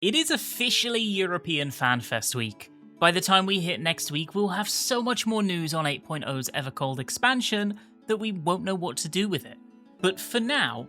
It is officially European Fanfest week. By the time we hit next week, we'll have so much more news on 8.0's Evercold expansion that we won't know what to do with it. But for now,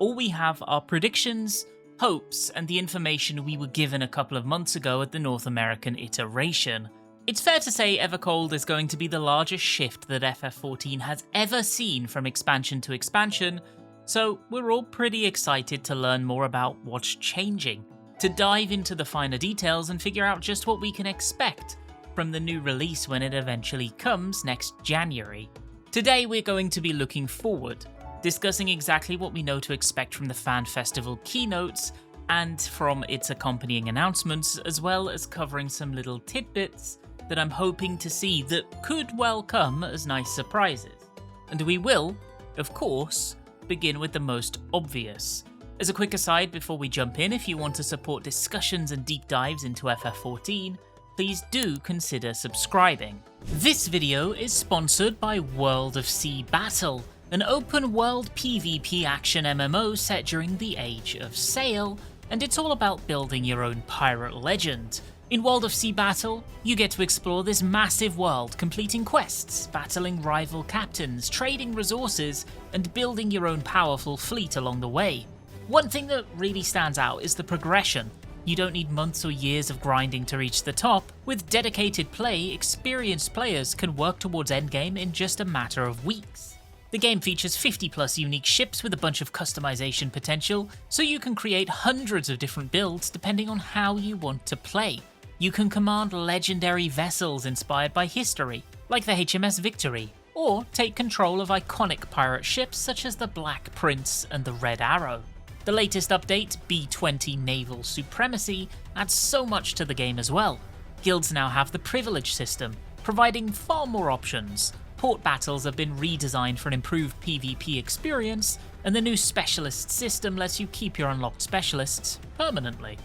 all we have are predictions, hopes, and the information we were given a couple of months ago at the North American iteration. It's fair to say Evercold is going to be the largest shift that FF14 has ever seen from expansion to expansion, so we're all pretty excited to learn more about what's changing, to dive into the finer details and figure out just what we can expect from the new release when it eventually comes next January. Today we're going to be looking forward, discussing exactly what we know to expect from the Fan Festival keynotes and from its accompanying announcements, as well as covering some little tidbits that I'm hoping to see that could well come as nice surprises. And we will, of course, begin with the most obvious. As a quick aside before we jump in, if you want to support discussions and deep dives into FF14, please do consider subscribing. This video is sponsored by World of Sea Battle, an open world PvP action MMO set during the Age of Sail, and it's all about building your own pirate legend. In World of Sea Battle, you get to explore this massive world, completing quests, battling rival captains, trading resources, and building your own powerful fleet along the way. One thing that really stands out is the progression. You don't need months or years of grinding to reach the top. With dedicated play, experienced players can work towards endgame in just a matter of weeks. The game features 50 plus unique ships with a bunch of customization potential, so you can create hundreds of different builds depending on how you want to play. You can command legendary vessels inspired by history, like the HMS Victory, or take control of iconic pirate ships such as the Black Prince and the Red Arrow. The latest update, B20 Naval Supremacy, adds so much to the game as well. Guilds now have the privilege system, providing far more options. Port battles have been redesigned for an improved PvP experience, and the new specialist system lets you keep your unlocked specialists permanently.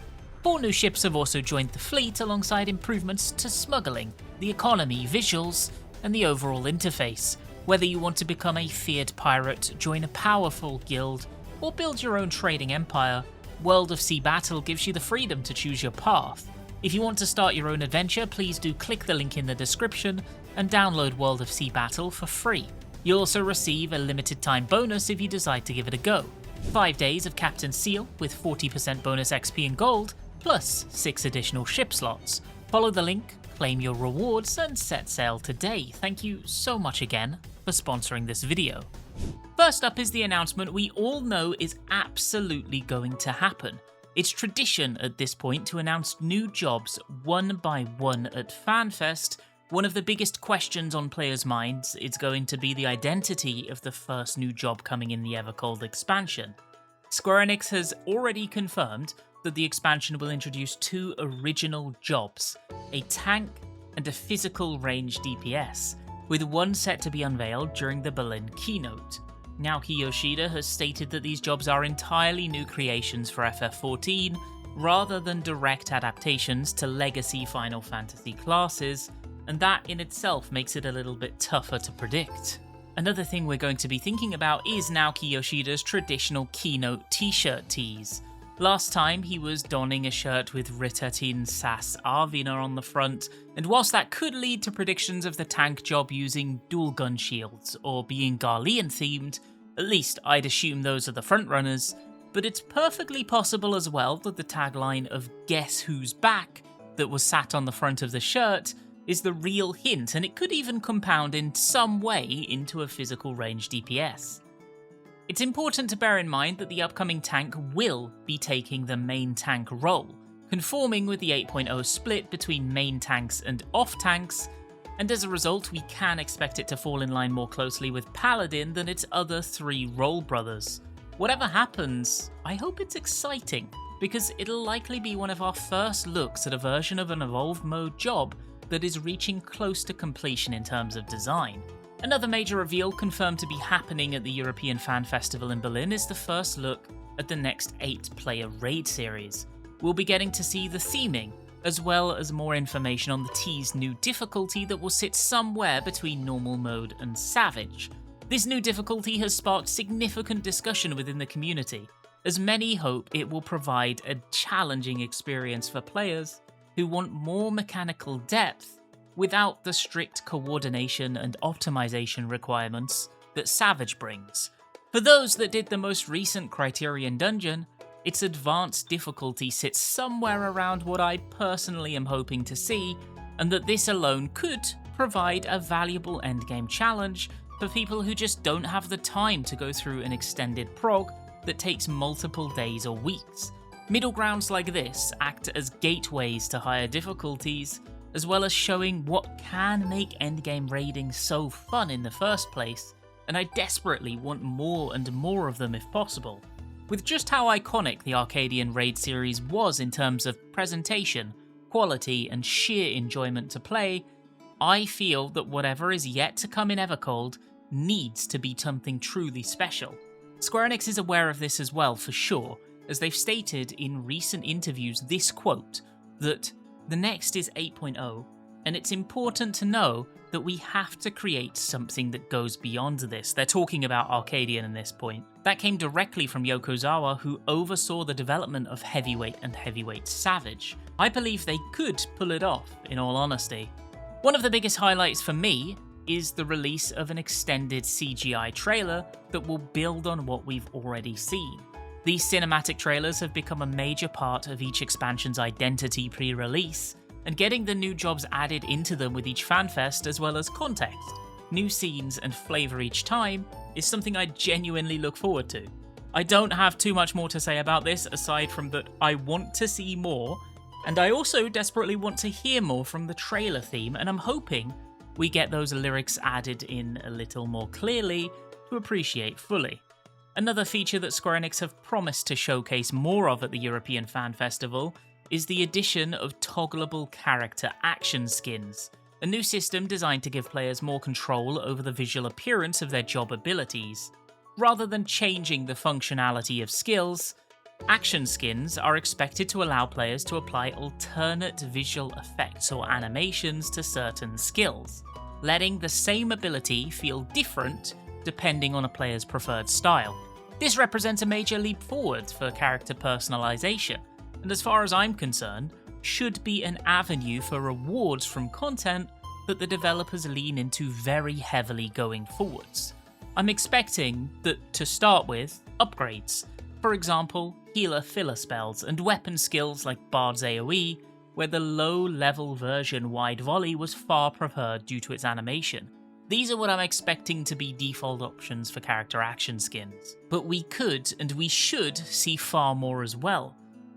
4 new ships have also joined the fleet alongside improvements to smuggling, the economy, visuals, and the overall interface. Whether you want to become a feared pirate, join a powerful guild, or build your own trading empire, World of Sea Battle gives you the freedom to choose your path. If you want to start your own adventure, please do click the link in the description and download World of Sea Battle for free. You'll also receive a limited time bonus if you decide to give it a go. 5 days of Captain Seal with 40% bonus XP and gold, plus 6 additional ship slots. Follow the link, claim your rewards, and set sail today. Thank you so much again for sponsoring this video. First up is the announcement we all know is absolutely going to happen. It's tradition at this point to announce new jobs one by one at FanFest. One of the biggest questions on players' minds is going to be the identity of the first new job coming in the Evercold expansion. Square Enix has already confirmed that the expansion will introduce 2 original jobs, a tank and a physical range DPS, with one set to be unveiled during the Berlin keynote. Naoki Yoshida has stated that these jobs are entirely new creations for FF14, rather than direct adaptations to legacy Final Fantasy classes, and that in itself makes it a little bit tougher to predict. Another thing we're going to be thinking about is Naoki Yoshida's traditional keynote t-shirt tease. Last time he was donning a shirt with Rittertin Sass Arvina on the front, and whilst that could lead to predictions of the tank job using dual gun shields or being Garlean themed, at least I'd assume those are the frontrunners, but it's perfectly possible as well that the tagline of "Guess Who's Back" that was sat on the front of the shirt is the real hint, and it could even compound in some way into a physical range DPS. It's important to bear in mind that the upcoming tank will be taking the main tank role, conforming with the 8.0 split between main tanks and off tanks, and as a result we can expect it to fall in line more closely with Paladin than its other 3 role brothers. Whatever happens, I hope it's exciting, because it'll likely be one of our first looks at a version of an evolved mode job that is reaching close to completion in terms of design. Another major reveal confirmed to be happening at the European Fan Festival in Berlin is the first look at the next 8-player raid series. We'll be getting to see the theming, as well as more information on the teased new difficulty that will sit somewhere between normal mode and savage. This new difficulty has sparked significant discussion within the community, as many hope it will provide a challenging experience for players who want more mechanical depth without the strict coordination and optimization requirements that Savage brings. For those that did the most recent Criterion dungeon, its advanced difficulty sits somewhere around what I personally am hoping to see, and that this alone could provide a valuable endgame challenge for people who just don't have the time to go through an extended prog that takes multiple days or weeks. Middle grounds like this act as gateways to higher difficulties, as well as showing what can make endgame raiding so fun in the first place, and I desperately want more and more of them if possible. With just how iconic the Arcadian raid series was in terms of presentation, quality, and sheer enjoyment to play, I feel that whatever is yet to come in Evercold needs to be something truly special. Square Enix is aware of this as well, for sure, as they've stated in recent interviews this quote, that the next is 8.0, and it's important to know that we have to create something that goes beyond this. They're talking about Arcadian in this point. That came directly from Yokozawa, who oversaw the development of Heavyweight and Heavyweight Savage. I believe they could pull it off, in all honesty. One of the biggest highlights for me is the release of an extended CGI trailer that will build on what we've already seen. These cinematic trailers have become a major part of each expansion's identity pre-release, and getting the new jobs added into them with each Fanfest as well as context, new scenes and flavour each time is something I genuinely look forward to. I don't have too much more to say about this aside from that I want to see more, and I also desperately want to hear more from the trailer theme, and I'm hoping we get those lyrics added in a little more clearly to appreciate fully. Another feature that Square Enix have promised to showcase more of at the European Fan Festival is the addition of toggleable character action skins, a new system designed to give players more control over the visual appearance of their job abilities. Rather than changing the functionality of skills, action skins are expected to allow players to apply alternate visual effects or animations to certain skills, letting the same ability feel different depending on a player's preferred style. This represents a major leap forward for character personalization, and as far as I'm concerned, should be an avenue for rewards from content that the developers lean into very heavily going forwards. I'm expecting that, to start with, upgrades. For example, healer filler spells and weapon skills like Bard's AoE, where the low-level version Wide Volley was far preferred due to its animation. These are what I'm expecting to be default options for character action skins. But we could and we should see far more as well.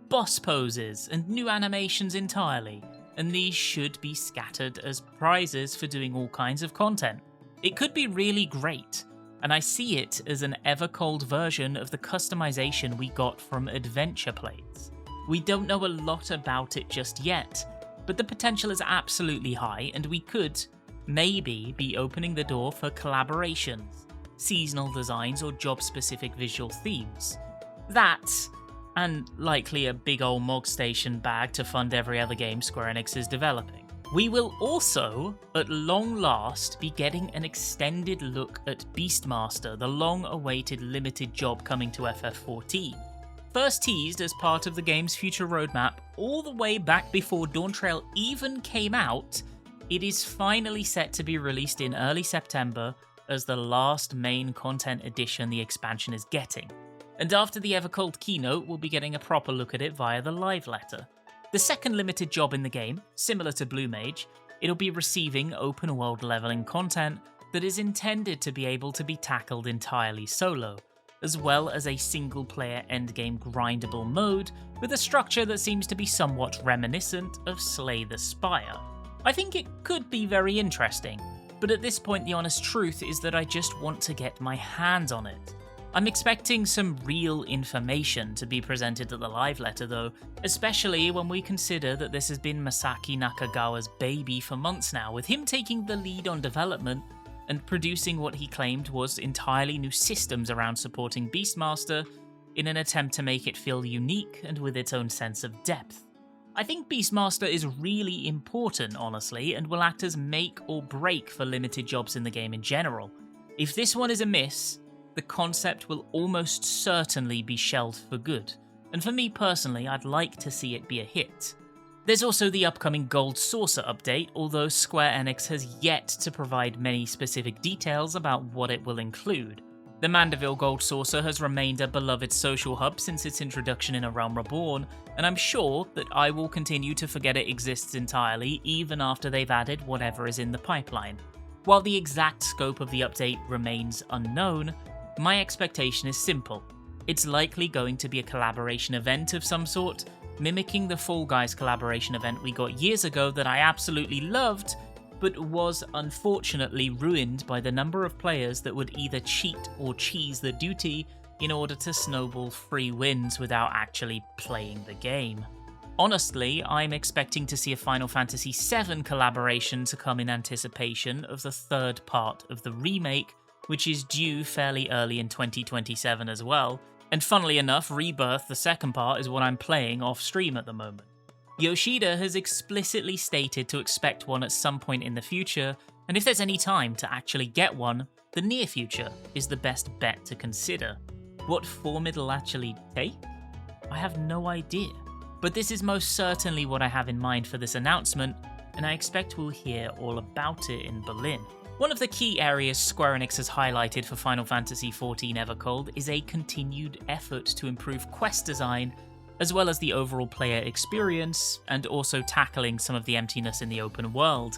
Boss poses and new animations entirely, and these should be scattered as prizes for doing all kinds of content. It could be really great, and I see it as an Evercold version of the customization we got from Adventure Plates. We don't know a lot about it just yet, but the potential is absolutely high, and we could maybe be opening the door for collaborations, seasonal designs, or job-specific visual themes. That, and likely a big ol' Mog Station bag to fund every other game Square Enix is developing. We will also, at long last, be getting an extended look at Beastmaster, the long-awaited limited job coming to FF14. First teased as part of the game's future roadmap all the way back before Dawntrail even came out, it is finally set to be released in early September as the last main content addition the expansion is getting. And after the Evercold keynote, we'll be getting a proper look at it via the live letter. The second limited job in the game, similar to Blue Mage, it'll be receiving open world leveling content that is intended to be able to be tackled entirely solo, as well as a single player endgame grindable mode with a structure that seems to be somewhat reminiscent of Slay the Spire. I think it could be very interesting, but at this point the honest truth is that I just want to get my hands on it. I'm expecting some real information to be presented at the live letter though, especially when we consider that this has been Masaki Nakagawa's baby for months now, with him taking the lead on development and producing what he claimed was entirely new systems around supporting Beastmaster in an attempt to make it feel unique and with its own sense of depth. I think Beastmaster is really important, honestly, and will act as make or break for limited jobs in the game in general. If this one is a miss, the concept will almost certainly be shelved for good, and for me personally, I'd like to see it be a hit. There's also the upcoming Gold Saucer update, although Square Enix has yet to provide many specific details about what it will include. The Mandeville Gold Saucer has remained a beloved social hub since its introduction in A Realm Reborn, and I'm sure that I will continue to forget it exists entirely even after they've added whatever is in the pipeline. While the exact scope of the update remains unknown, my expectation is simple. It's likely going to be a collaboration event of some sort, mimicking the Fall Guys collaboration event we got years ago that I absolutely loved, but was unfortunately ruined by the number of players that would either cheat or cheese the duty in order to snowball free wins without actually playing the game. Honestly, I'm expecting to see a Final Fantasy VII collaboration to come in anticipation of the third part of the remake, which is due fairly early in 2027 as well, and funnily enough, Rebirth, the second part, is what I'm playing off stream at the moment. Yoshida has explicitly stated to expect one at some point in the future, and if there's any time to actually get one, the near future is the best bet to consider. What form it'll actually take? I have no idea, but this is most certainly what I have in mind for this announcement, and I expect we'll hear all about it in Berlin. One of the key areas Square Enix has highlighted for Final Fantasy XIV Evercold is a continued effort to improve quest design, as well as the overall player experience, and also tackling some of the emptiness in the open world.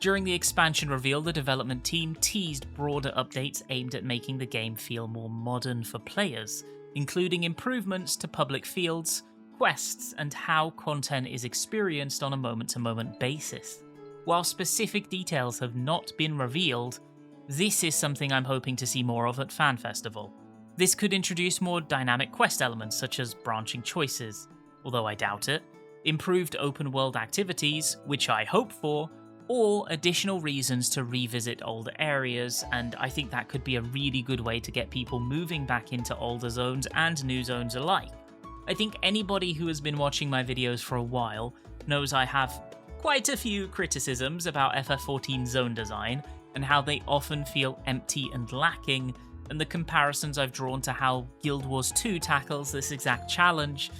During the expansion reveal, the development team teased broader updates aimed at making the game feel more modern for players, including improvements to public fields, quests, and how content is experienced on a moment-to-moment basis. While specific details have not been revealed, this is something I'm hoping to see more of at Fanfest. This could introduce more dynamic quest elements such as branching choices, although I doubt it, improved open world activities, which I hope for, or additional reasons to revisit older areas, and I think that could be a really good way to get people moving back into older zones and new zones alike. I think anybody who has been watching my videos for a while knows I have quite a few criticisms about FF14 zone design and how they often feel empty and lacking, and the comparisons I've drawn to how Guild Wars 2 tackles this exact challenge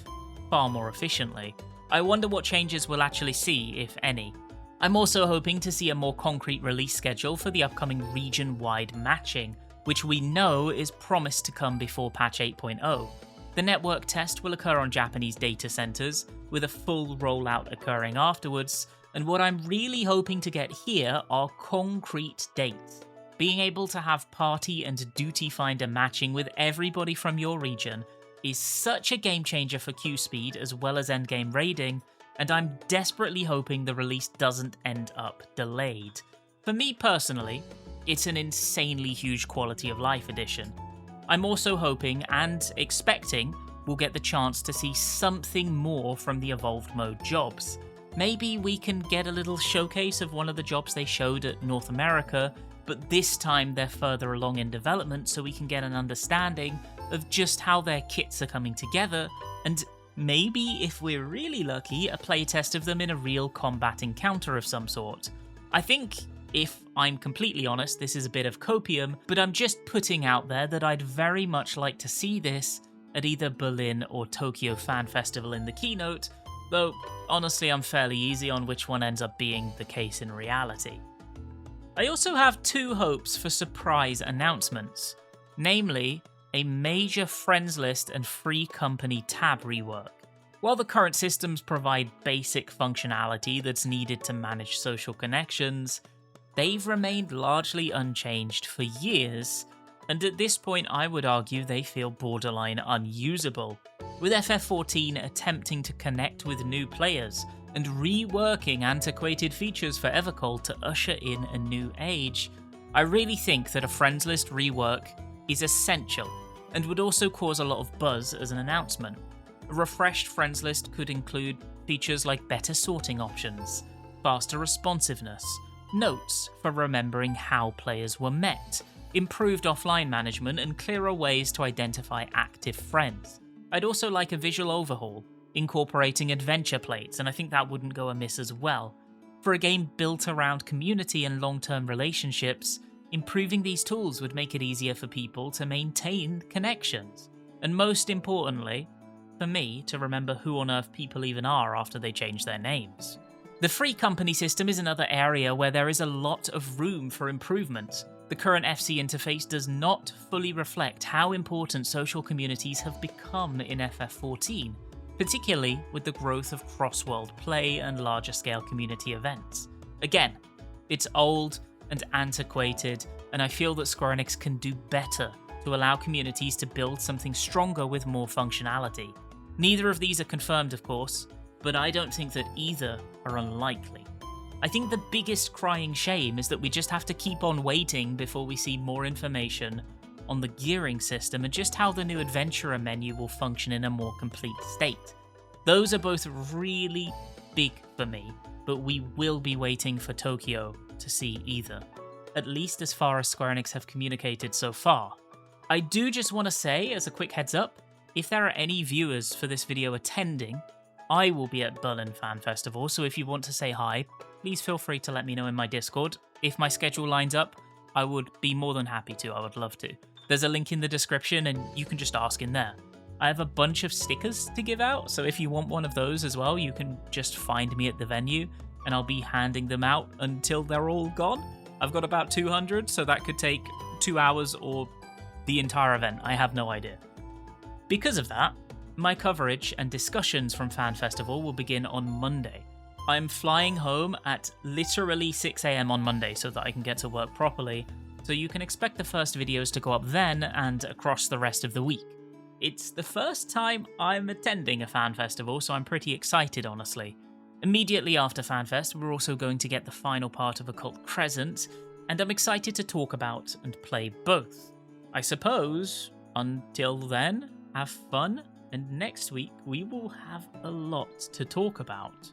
far more efficiently. I wonder what changes we'll actually see, if any. I'm also hoping to see a more concrete release schedule for the upcoming region-wide matching, which we know is promised to come before patch 8.0. The network test will occur on Japanese data centers, with a full rollout occurring afterwards, and what I'm really hoping to get here are concrete dates. Being able to have party and duty finder matching with everybody from your region is such a game changer for queue speed as well as endgame raiding, and I'm desperately hoping the release doesn't end up delayed. For me personally, it's an insanely huge quality of life addition. I'm also hoping and expecting we'll get the chance to see something more from the evolved mode jobs. Maybe we can get a little showcase of one of the jobs they showed at North America, but this time they're further along in development so we can get an understanding of just how their kits are coming together, and maybe, if we're really lucky, a playtest of them in a real combat encounter of some sort. I think, if I'm completely honest, this is a bit of copium, but I'm just putting out there that I'd very much like to see this at either Berlin or Tokyo Fan Festival in the keynote, though honestly I'm fairly easy on which one ends up being the case in reality. I also have two hopes for surprise announcements, namely a major friends list and free company tab rework. While the current systems provide basic functionality that's needed to manage social connections, they've remained largely unchanged for years, and at this point I would argue they feel borderline unusable. With FF14 attempting to connect with new players and reworking antiquated features for Evercold to usher in a new age, I really think that a friends list rework is essential and would also cause a lot of buzz as an announcement. A refreshed friends list could include features like better sorting options, faster responsiveness, notes for remembering how players were met, improved offline management, and clearer ways to identify active friends. I'd also like a visual overhaul, incorporating adventure plates, and I think that wouldn't go amiss as well. For a game built around community and long-term relationships, Improving these tools would make it easier for people to maintain connections, and most importantly, for me to remember who on earth people even are after they change their names. The free company system is another area where there is a lot of room for improvement. The current FC interface does not fully reflect how important social communities have become in FF14, particularly with the growth of cross-world play and larger scale community events. Again, it's old and antiquated, and I feel that Square Enix can do better to allow communities to build something stronger with more functionality. Neither of these are confirmed, of course, but I don't think that either are unlikely. I think the biggest crying shame is that we just have to keep on waiting before we see more information on the gearing system and just how the new adventurer menu will function in a more complete state. Those are both really big for me, but we will be waiting for Tokyo to see either, at least as far as Square Enix have communicated so far. I do just want to say, as a quick heads up, if there are any viewers for this video attending, I will be at Berlin Fan Festival, so if you want to say hi, please feel free to let me know in my Discord. If my schedule lines up, I would be more than happy to, I would love to. There's a link in the description and you can just ask in there. I have a bunch of stickers to give out, so if you want one of those as well, you can just find me at the venue and I'll be handing them out until they're all gone. I've got about 200, so that could take 2 hours or the entire event, I have no idea. Because of that, my coverage and discussions from Fan Festival will begin on Monday. I'm flying home at literally 6 AM on Monday so that I can get to work properly, so you can expect the first videos to go up then and across the rest of the week. It's the first time I'm attending a Fan Festival, so I'm pretty excited, honestly. Immediately after FanFest, we're also going to get the final part of Occult Crescent, and I'm excited to talk about and play both. I suppose, until then, have fun, and next week we will have a lot to talk about.